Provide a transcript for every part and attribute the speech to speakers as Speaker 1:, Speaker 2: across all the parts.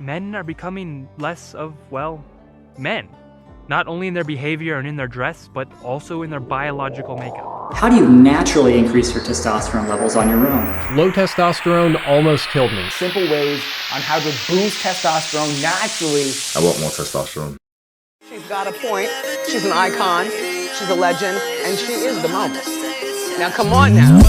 Speaker 1: men are becoming less of, well, men. Not only in their behavior and in their dress, but also in their biological makeup.
Speaker 2: How do you naturally increase your testosterone levels on your own?
Speaker 3: Low testosterone almost killed me.
Speaker 4: Simple ways on how to boost testosterone naturally.
Speaker 5: I want more testosterone.
Speaker 6: She's got a point. She's an icon. She's a legend. And she is the moment. Now, come on now.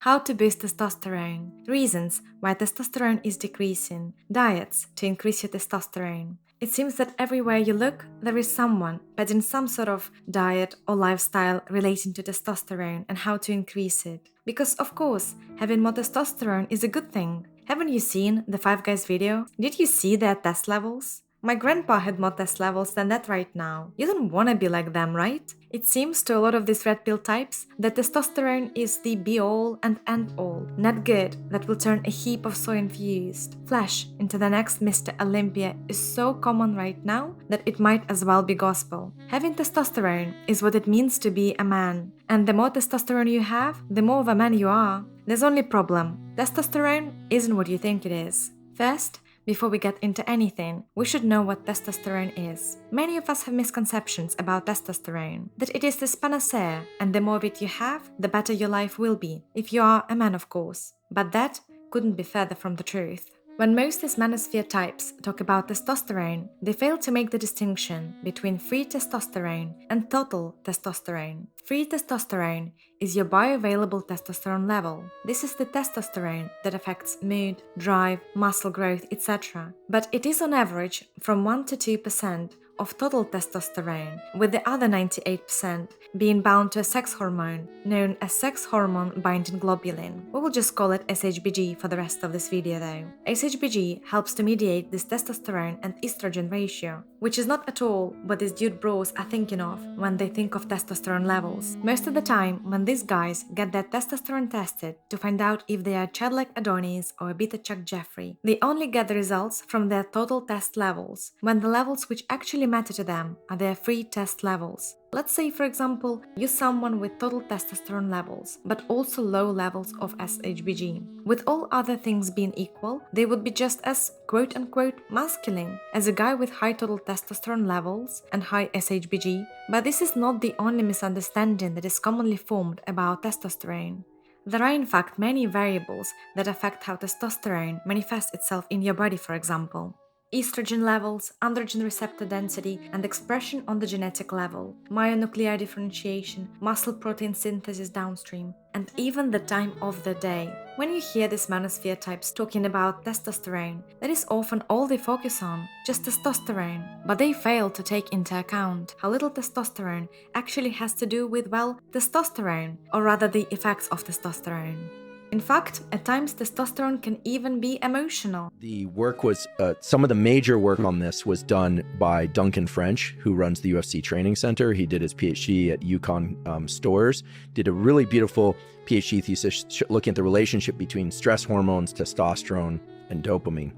Speaker 7: How to boost testosterone. Reasons why testosterone is decreasing. Diets to increase your testosterone. It seems that everywhere you look, there is someone peddling some sort of diet or lifestyle relating to testosterone and how to increase it. Because of course, having more testosterone is a good thing. Haven't you seen the 5 Guys video? Did you see their test levels? My grandpa had more test levels than that right now. You don't wanna be like them, right? It seems to a lot of these red pill types that testosterone is the be-all and end-all. Not good, that will turn a heap of soy-infused flesh into the next Mr. Olympia is so common right now that it might as well be gospel. Having testosterone is what it means to be a man. And the more testosterone you have, the more of a man you are. There's only problem. Testosterone isn't what you think it is. First, before we get into anything, we should know what testosterone is. Many of us have misconceptions about testosterone, that it is this panacea, and the more of it you have, the better your life will be, if you are a man of course. But that couldn't be further from the truth. When most these manosphere types talk about testosterone, they fail to make the distinction between free testosterone and total testosterone. Free testosterone is your bioavailable testosterone level. This is the testosterone that affects mood, drive, muscle growth, etc. But it is on average from 1 to 2% of total testosterone, with the other 98% being bound to a sex hormone known as sex hormone binding globulin. We will just call it SHBG for the rest of this video though. SHBG helps to mediate this testosterone and estrogen ratio, which is not at all what these dude bros are thinking of when they think of testosterone levels. Most of the time, when these guys get their testosterone tested to find out if they are Chad like Adonis or a beta Chuck Jeffrey, they only get the results from their total test levels, when the levels which actually matter to them are their free test levels. Let's say, for example, you're someone with total testosterone levels, but also low levels of SHBG. With all other things being equal, they would be just as quote-unquote masculine as a guy with high total testosterone levels and high SHBG, but this is not the only misunderstanding that is commonly formed about testosterone. There are in fact many variables that affect how testosterone manifests itself in your body, for example. Estrogen levels, androgen receptor density and expression on the genetic level, myonuclear differentiation, muscle protein synthesis downstream, and even the time of the day. When you hear these manosphere types talking about testosterone, that is often all they focus on, just testosterone, but they fail to take into account how little testosterone actually has to do with, well, testosterone, or rather the effects of testosterone. In fact, at times testosterone can even be emotional.
Speaker 3: The work was, some of the major work on this was done by Duncan French, who runs the UFC Training Center. He did his PhD at UConn Stores, did a really beautiful PhD thesis looking at the relationship between stress hormones, testosterone, and dopamine.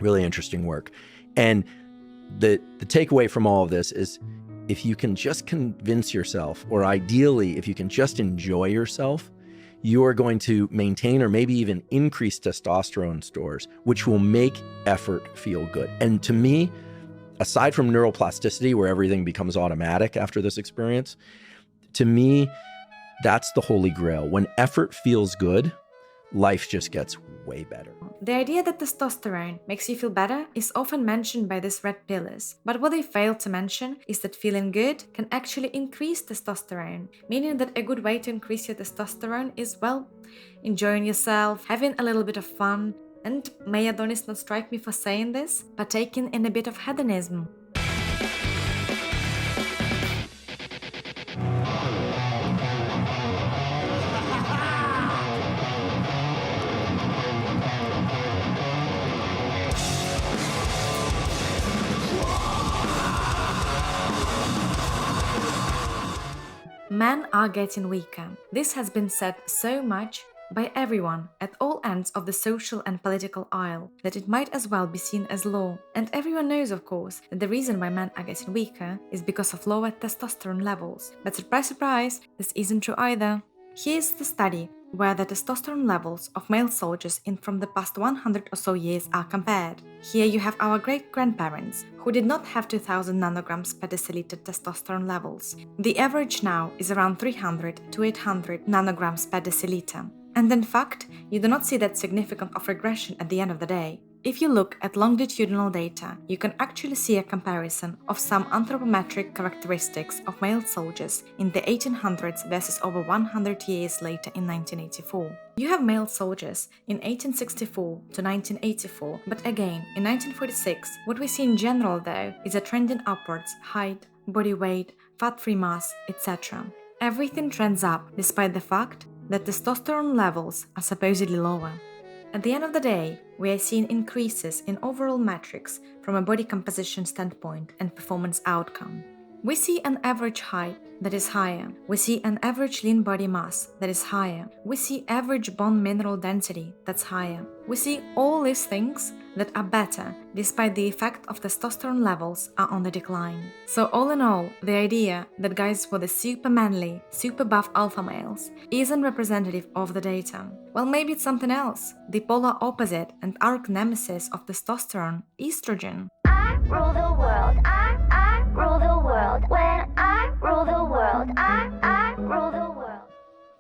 Speaker 3: Really interesting work. And the takeaway from all of this is, if you can just convince yourself, or ideally, if you can just enjoy yourself, you are going to maintain or maybe even increase testosterone stores, which will make effort feel good. And to me, aside from neuroplasticity, where everything becomes automatic after this experience, to me, that's the holy grail. When effort feels good, life just gets way better.
Speaker 7: The idea that testosterone makes you feel better is often mentioned by these red pillars, but what they fail to mention is that feeling good can actually increase testosterone, meaning that a good way to increase your testosterone is, well, enjoying yourself, having a little bit of fun, and may Adonis not strike me for saying this, partaking in a bit of hedonism. Men are getting weaker. This has been said so much by everyone at all ends of the social and political aisle that it might as well be seen as law. And everyone knows, of course, that the reason why men are getting weaker is because of lower testosterone levels. But surprise, surprise, this isn't true either. Here's the study where the testosterone levels of male soldiers in from the past 100 or so years are compared. Here you have our great-grandparents, who did not have 2000 nanograms per deciliter testosterone levels. The average now is around 300 to 800 nanograms per deciliter. And in fact, you do not see that significant of regression at the end of the day. If you look at longitudinal data, you can actually see a comparison of some anthropometric characteristics of male soldiers in the 1800s versus over 100 years later in 1984. You have male soldiers in 1864 to 1984, but again, in 1946, what we see in general though is a trending upwards: height, body weight, fat-free mass, etc. Everything trends up despite the fact that testosterone levels are supposedly lower. At the end of the day, we are seeing increases in overall metrics from a body composition standpoint and performance outcome. We see an average height that is higher. We see an average lean body mass that is higher. We see average bone mineral density that's higher. We see all these things that are better despite the effect of testosterone levels are on the decline. So all in all, the idea that guys were the super manly, super buff alpha males isn't representative of the data. Well, maybe it's something else. The polar opposite and arch nemesis of testosterone, estrogen.
Speaker 5: I rule the world. I rule the world. When I rule the world, I rule the world.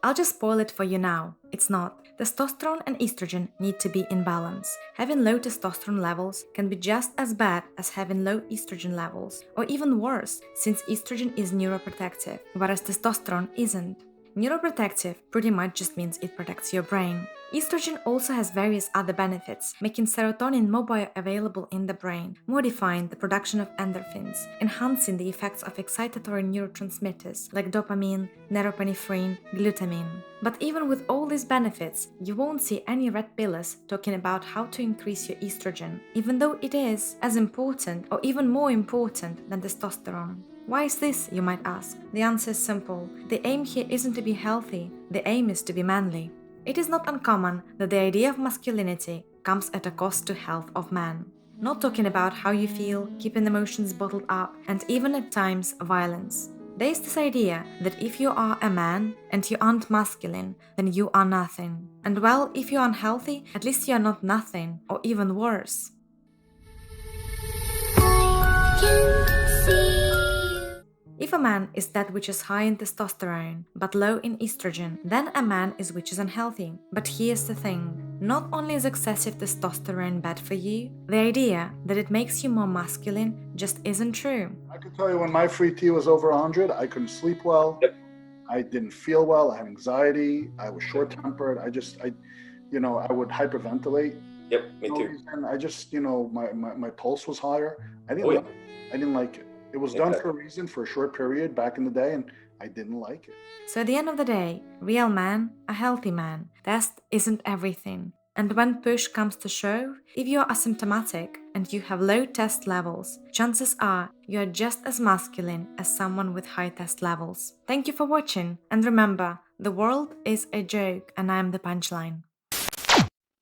Speaker 7: I'll just spoil it for you now. It's not. Testosterone and estrogen need to be in balance. Having low testosterone levels can be just as bad as having low estrogen levels, or even worse, since estrogen is neuroprotective, whereas testosterone isn't. Neuroprotective pretty much just means it protects your brain. Estrogen also has various other benefits, making serotonin more bioavailable in the brain, modifying the production of endorphins, enhancing the effects of excitatory neurotransmitters like dopamine, norepinephrine, glutamine. But even with all these benefits, you won't see any red pillars talking about how to increase your estrogen, even though it is as important or even more important than testosterone. Why is this, you might ask? The answer is simple. The aim here isn't to be healthy, the aim is to be manly. It is not uncommon that the idea of masculinity comes at a cost to health of man. Not talking about how you feel, keeping emotions bottled up, and even at times violence. There is this idea that if you are a man and you aren't masculine, then you are nothing. And well, if you are unhealthy, at least you are not nothing, or even worse. If a man is that which is high in testosterone, but low in estrogen, then a man is which is unhealthy. But here's the thing, not only is excessive testosterone bad for you, the idea that it makes you more masculine just isn't true.
Speaker 8: I can tell you when my free T was over 100, I couldn't sleep well.
Speaker 9: Yep.
Speaker 8: I didn't feel well. I had anxiety. I was short-tempered. I would hyperventilate.
Speaker 9: Yep, me too.
Speaker 8: And I just, my pulse was higher. I didn't like it. It was done for a reason, for a short period back in the day, and I didn't like it.
Speaker 7: So at the end of the day, real man, a healthy man, test isn't everything. And when push comes to shove, if you are asymptomatic and you have low test levels, chances are you are just as masculine as someone with high test levels. Thank you for watching, and remember, the world is a joke and I am the punchline.